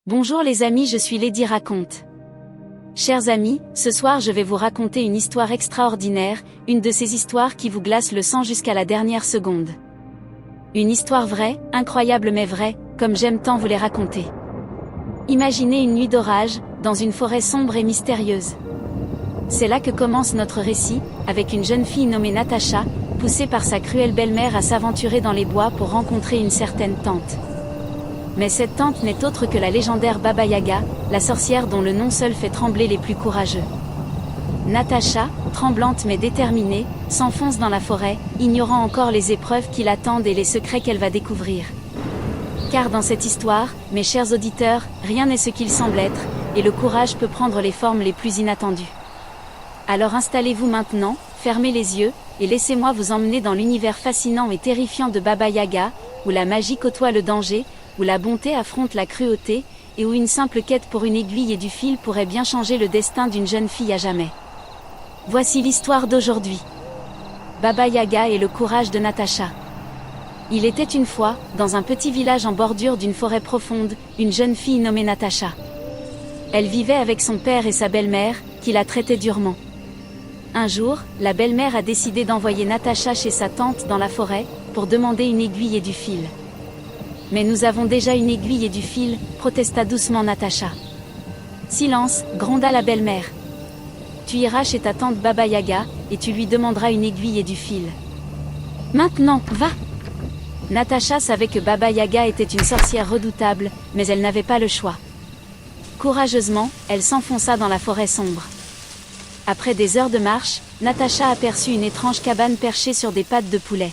Bonjour les amis, je suis Lady Raconte. Chers amis, ce soir je vais vous raconter une histoire extraordinaire, une de ces histoires qui vous glace le sang jusqu'à la dernière seconde. Une histoire vraie, incroyable mais vraie, comme j'aime tant vous les raconter. Imaginez une nuit d'orage, dans une forêt sombre et mystérieuse. C'est là que commence notre récit, avec une jeune fille nommée Natacha, poussée par sa cruelle belle-mère à s'aventurer dans les bois pour rencontrer une certaine tante. Mais cette tante n'est autre que la légendaire Baba Yaga, la sorcière dont le nom seul fait trembler les plus courageux. Natacha, tremblante mais déterminée, s'enfonce dans la forêt, ignorant encore les épreuves qui l'attendent et les secrets qu'elle va découvrir. Car dans cette histoire, mes chers auditeurs, rien n'est ce qu'il semble être, et le courage peut prendre les formes les plus inattendues. Alors installez-vous maintenant, fermez les yeux, et laissez-moi vous emmener dans l'univers fascinant et terrifiant de Baba Yaga, où la magie côtoie le danger, où la bonté affronte la cruauté, et où une simple quête pour une aiguille et du fil pourrait bien changer le destin d'une jeune fille à jamais. Voici l'histoire d'aujourd'hui. Baba Yaga et le courage de Natacha. Il était une fois, dans un petit village en bordure d'une forêt profonde, une jeune fille nommée Natacha. Elle vivait avec son père et sa belle-mère, qui la traitaient durement. Un jour, la belle-mère a décidé d'envoyer Natacha chez sa tante dans la forêt, pour demander une aiguille et du fil. Mais nous avons déjà une aiguille et du fil, protesta doucement Natacha. Silence, gronda la belle-mère. Tu iras chez ta tante Baba Yaga, et tu lui demanderas une aiguille et du fil. Maintenant, va! Natacha savait que Baba Yaga était une sorcière redoutable, mais elle n'avait pas le choix. Courageusement, elle s'enfonça dans la forêt sombre. Après des heures de marche, Natacha aperçut une étrange cabane perchée sur des pattes de poulet.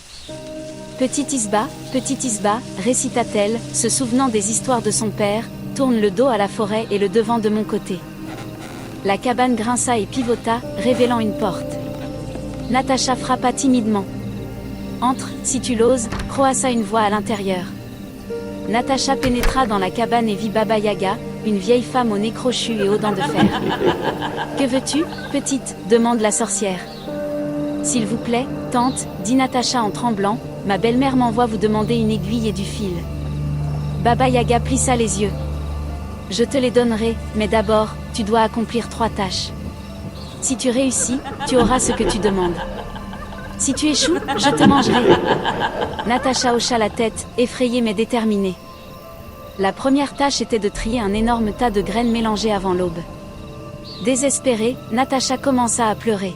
Petit Isba, récita-t-elle, se souvenant des histoires de son père, tourne le dos à la forêt et le devant de mon côté. La cabane grinça et pivota, révélant une porte. Natacha frappa timidement. Entre, si tu l'oses, croassa une voix à l'intérieur. Natacha pénétra dans la cabane et vit Baba Yaga, une vieille femme au nez crochu et aux dents de fer. Que veux-tu, petite, demande la sorcière. S'il vous plaît, tante, dit Natacha en tremblant, ma belle-mère m'envoie vous demander une aiguille et du fil. Baba Yaga plissa les yeux. Je te les donnerai, mais d'abord, tu dois accomplir 3 tâches. Si tu réussis, tu auras ce que tu demandes. Si tu échoues, je te mangerai. Natacha hocha la tête, effrayée mais déterminée. La première tâche était de trier un énorme tas de graines mélangées avant l'aube. Désespérée, Natacha commença à pleurer.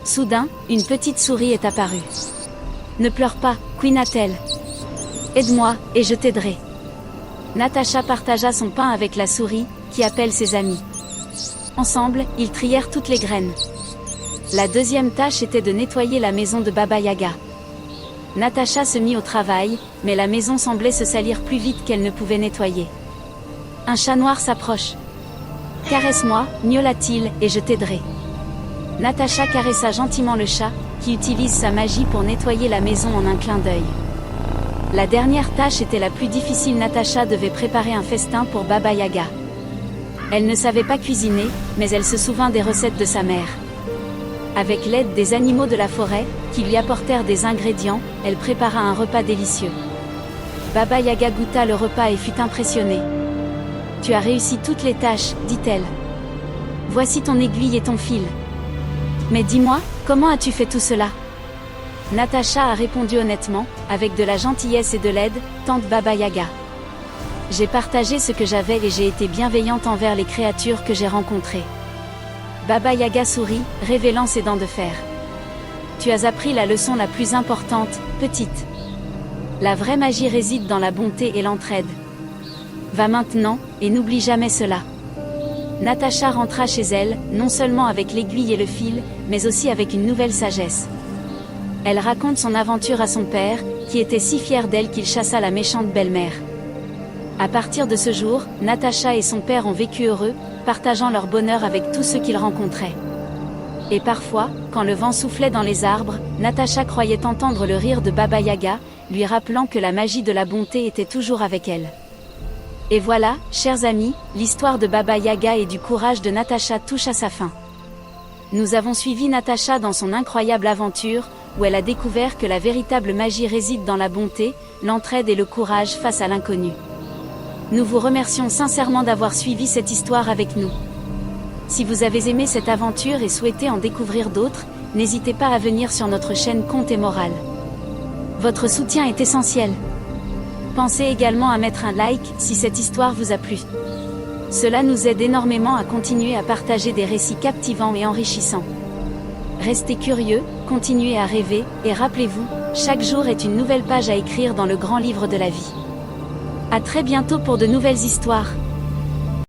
Soudain, une petite souris est apparue. Ne pleure pas, couina-t-elle. Aide-moi, et je t'aiderai. Natacha partagea son pain avec la souris, qui appelle ses amis. Ensemble, ils trièrent toutes les graines. La deuxième tâche était de nettoyer la maison de Baba Yaga. Natacha se mit au travail, mais la maison semblait se salir plus vite qu'elle ne pouvait nettoyer. Un chat noir s'approche. Caresse-moi, miaula-t-il, et je t'aiderai. Natacha caressa gentiment le chat, qui utilise sa magie pour nettoyer la maison en un clin d'œil. La dernière tâche était la plus difficile. Natacha devait préparer un festin pour Baba Yaga. Elle ne savait pas cuisiner, mais elle se souvint des recettes de sa mère. Avec l'aide des animaux de la forêt, qui lui apportèrent des ingrédients, elle prépara un repas délicieux. Baba Yaga goûta le repas et fut impressionnée. Tu as réussi toutes les tâches, dit-elle. Voici ton aiguille et ton fil. Mais dis-moi, comment as-tu fait tout cela? Natacha a répondu honnêtement, avec de la gentillesse et de l'aide, tante Baba Yaga. J'ai partagé ce que j'avais et j'ai été bienveillante envers les créatures que j'ai rencontrées. Baba Yaga sourit, révélant ses dents de fer. Tu as appris la leçon la plus importante, petite. La vraie magie réside dans la bonté et l'entraide. Va maintenant, et n'oublie jamais cela. Natacha rentra chez elle, non seulement avec l'aiguille et le fil, mais aussi avec une nouvelle sagesse. Elle raconte son aventure à son père, qui était si fier d'elle qu'il chassa la méchante belle-mère. À partir de ce jour, Natacha et son père ont vécu heureux, partageant leur bonheur avec tous ceux qu'ils rencontraient. Et parfois, quand le vent soufflait dans les arbres, Natacha croyait entendre le rire de Baba Yaga, lui rappelant que la magie de la bonté était toujours avec elle. Et voilà, chers amis, l'histoire de Baba Yaga et du courage de Natacha touche à sa fin. Nous avons suivi Natacha dans son incroyable aventure, où elle a découvert que la véritable magie réside dans la bonté, l'entraide et le courage face à l'inconnu. Nous vous remercions sincèrement d'avoir suivi cette histoire avec nous. Si vous avez aimé cette aventure et souhaitez en découvrir d'autres, n'hésitez pas à venir sur notre chaîne Contes et Morales. Votre soutien est essentiel. Pensez également à mettre un like si cette histoire vous a plu. Cela nous aide énormément à continuer à partager des récits captivants et enrichissants. Restez curieux, continuez à rêver, et rappelez-vous, chaque jour est une nouvelle page à écrire dans le grand livre de la vie. À très bientôt pour de nouvelles histoires.